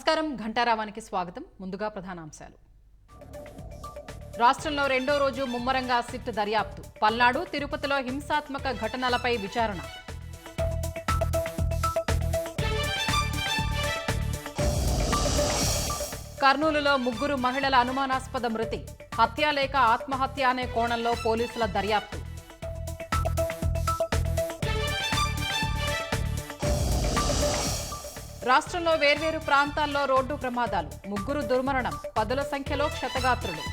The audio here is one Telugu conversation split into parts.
నమస్కారం ఘంటారావానికి స్వాగతం. ముందుగా ప్రధానాంశాలు. రాష్ట్రంలో రెండో రోజు ముమ్మరంగా సిట్ దర్యాప్తు. పల్నాడు, తిరుపతిలో హింసాత్మక ఘటనలపై విచారణ. కర్నూలులో ముగ్గురు మహిళల అనుమానాస్పద మృతి. హత్య లేక ఆత్మహత్య అనే కోణంలో పోలీసుల దర్యాప్తు. రాష్ట్రంలో వేర్వేరు ప్రాంతాల్లో రోడ్డు ప్రమాదాలు. ముగ్గురు దుర్మరణం, పదుల సంఖ్యలో క్షతగాత్రులు.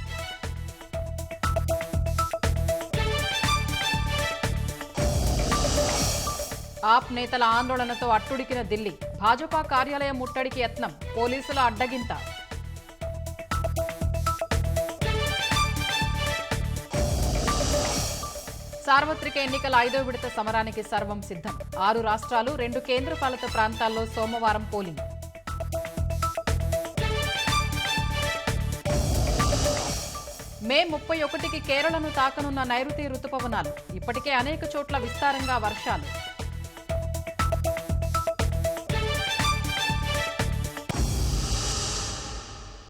ఆప్ నేతల ఆందోళనతో అట్టుడికిన ఢిల్లీ. భాజపా కార్యాలయం ముట్టడికి యత్నం, పోలీసుల అడ్డగింత. సార్వత్రిక ఎన్నికల 5వ విడత సమరానికి సర్వం సిద్ధం. 6 రాష్ట్రాలు, 2 కేంద్రపాలిత ప్రాంతాల్లో సోమవారం పోలింగ్. మే 31కి కేరళను తాకనున్న నైరుతి రుతుపవనాలు. ఇప్పటికే అనేక చోట్ల విస్తారంగా వర్షాలు.